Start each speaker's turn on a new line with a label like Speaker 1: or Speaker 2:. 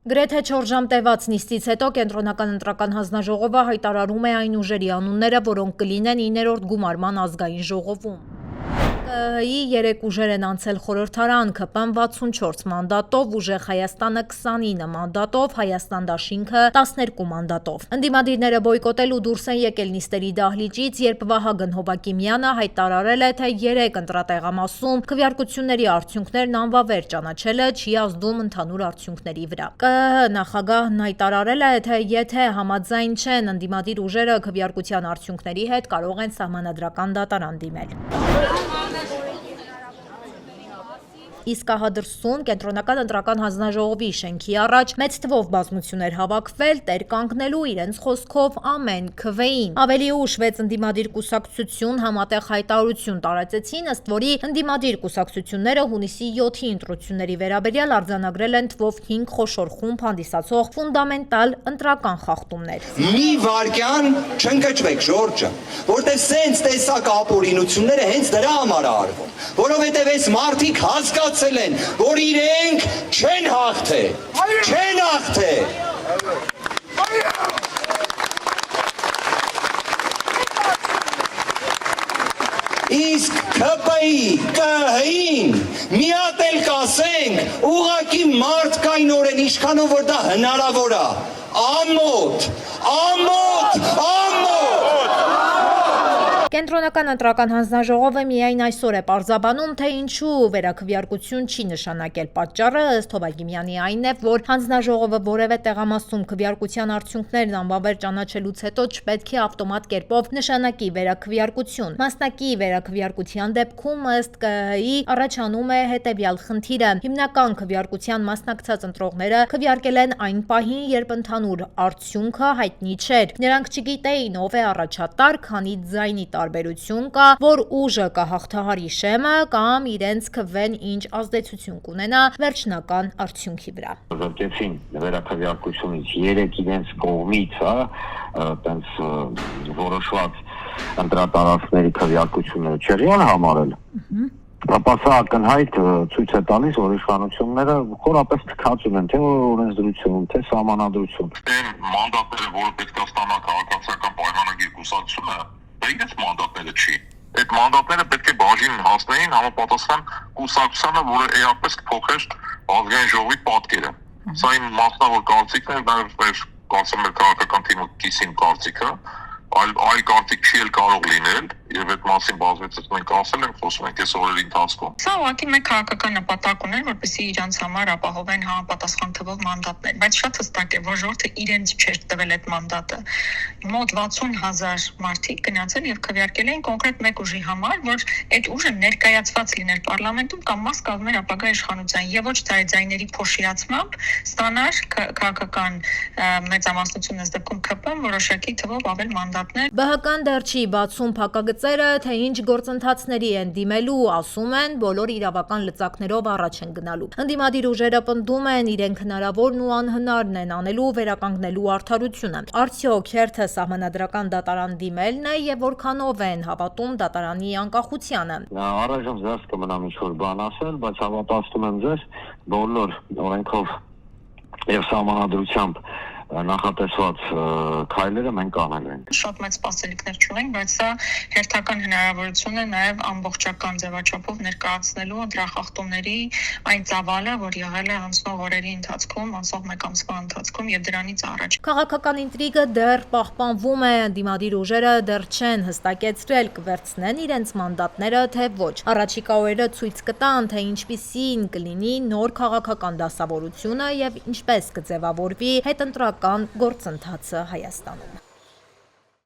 Speaker 1: Գրեթե 4 ժամ տևած նիստից հետո Կենտրոնական ընտրական հանձնաժողովը հայտարարում է այն ուժերի անունները, որոնք կլինեն 9-րդ գումարման ազգային ժողովում։ ԿՀ-ի 3 ուժեր են անցել խորհրդարան, ՔՊ-ն 64 մանդատով, Ուժեղ Հայաստանը 29 մանդատով, Հայաստան դաշինքը 12 մանդատով։ Ընդդիմադիրները բոյկոտել ու դուրս են եկել նիստերի դահլիճից, երբ Վահագն Հովակիմյանը հայտարարել է, թե 3 ընտրատեղամասում քվեարկությունների արդյունքներն անվավեր ճանաչելը չի ազդում ընդհանուր արդյունքների վրա։ ԿՀ նախագահն հայտարարել է, թե եթե համաձայն չեն ընդդիմադիր ուժերը քվեարկության արդյունքների հետ, կարող են սահմանադրական դատարան դիմել։ Իսկ ահադրսում Կենտրոնական ընտրական հանձնաժողովի շենքի առաջ մեծ թվով բազմություններ հավաքվել, տեր կանգնելու իրենց խոսքով ամեն քվեին։ Ավելի ուշ 6 ընդդիմադիր կուսակցություն համատեղ հայտարարություն տարածեցին, ըստ որի ընդդիմադիր կուսակցությունները հունիսի 7-ի ընտրությունների վերաբերյալ արձանագրել են թվով 5 խոշոր խումբ հանդիսացող ֆունդամենտալ ընտրական խախտումներ։
Speaker 2: Մի վարքյան չընկճվեք, Ժորջը, որտեղ սենց տեսակ ապօրինությունները հենց դրա համար է արվում, որովհետև այս մարդիկ հասկացել են, որ իրենք չեն հաղթել։ Իսկ ՔՊ-ի, ԿՀ-ին մի հատ էլ կասենք, ուղղակի մարդկայնորեն ինչքանով որ դա հնարավոր է, ամոթ։
Speaker 1: Կենտրոնական ընտրական հանձնաժողովը միայն այսօր է պարզաբանում, թե ինչու վերաքվեարկություն չի նշանակել։ Պատճառը ըստ Հովակիմյանի այն է, որ հանձնաժողովը որևէ տեղամասում քվեարկության արդյունքներն անվավեր ճանաչելուց հետո չպետք է ավտոմատ կերպով նշանակի վերաքվեարկություն։ Մասնակի վերաքվեարկության դեպքում ըստ ԿՀ-ի առաջանում է հետևյալ խնդիրը. հիմնական քվեարկության մասնակցած ընտրողները քվեարկել են այն պահին, երբ ընդհանուր արդյունքը հայտնի չէր։ Նրանք չգիտեին ով է առաջատար, քանի ձայնի տարբերություն կա, որ ուժը կհաղթահարի շեմը կամ իրենց քվեն ինչ ազդեցություն կունենա վերջնական արդյունքի վրա։
Speaker 3: Զրկեցին վերաքվեարկությունից 3 իրենց կողմից, տենց որոշված ընտրատարածքների քվեարկությունները չեղյալ համարել։ Ապա սա ակնհայտ ցույց է տալիս, որ իշխանությունները խորապես թքած ունեն թե օրենսդրություն, թե սահմանադրություն։ Այն մանդատները, որը պետք է ստանա քաղաքացիական պայմանագիր կուսակցությունը, դա իրենց մանդատները չի։ Այդ մանդատները պետք է բաժին հասնեին համապատասխան կուսակցությանը, որը էապես կփոխեր ազգային ժողովի պատկերը։ Սա իմ մասնավոր կարծիքն է, նաև կարծում եմ քաղաքական թիմը կիսին կարծիքը, այլ կարծիք չի էլ կարող լինել, եւ այդ մասին բազմիցս մենք ասել ենք, խոսում ենք այս օրերի ընթացքում։
Speaker 4: Սա ուղղակի մեկ քաղաքական նպատակ ուներ, որպեսզի իրանց համար ապահովեն համապատասխան թվով մանդատներ, բայց շատ հստակ է, որ ժողովուրդը իրենց չէր տվել այդ մանդատը։ Մոտ 60,000 մարդիկ գնացել եւ քվեարկել էին կոնկրետ մեկ ուժի համար, որ այդ ուժը ներկայացված լիներ պարլամենտում կամ մաս կազմեր ապագա իշխանության եւ ոչ թե ձայների փոշիացմամբ ստանար քաղաքական մեծամասնությունը, ըստ դեպքում ՔՊ-ն որոշակի թվով ավել մանդատներ։
Speaker 1: ԲՀԿ-ն դեռ չի բացում փակագծերը, թե ինչ գործընթացների են դիմելու, ասում են, բոլոր իրավական լծակներով առաջ են գնալու։ Ընդդիմադիր ուժերը պնդում են, իրենք հնարավորն ու անհնարն են անելու վերականգնելու արդարությունը։ Արդյոք հերթը սահմանադրական դատարան դիմելն է եւ որքանով են հավատում դատարանի անկախությանը։
Speaker 3: Առայժմ ձեզ կմնամ ինչ-որ բան ասել, բայց հավատացնում եմ ձեզ, բոլոր օրենքով եւ սահմանադրությամբ նախատեսված քայլերը մենք անել ենք։
Speaker 4: Շատ մեծ սպասելիքներ չունենք, բայց սա հերթական հնարավորություն է նաև ամբողջական ձևաչափով ներկայացնելու դրախախտումների այն ծավալը, որ եղել է անցնող օրերի ընթացքում, անցնող մեկ ամսվա ընթացքում եւ դրանից առաջ։
Speaker 1: Քաղաքական ինտրիգը դեռ պահպանվում է, ընդդիմադիր ուժերը դեռ չեն հստակեցրել կվերցնեն իրենց մանդատները, թե ոչ։ Առաջիկա օրերը ցույց կտան, թե ինչպիսին կլինի նոր քաղաքական դասավորությունը եւ ինչպես կձևավորվի հետընտրական գործընթացը Հայաստանում։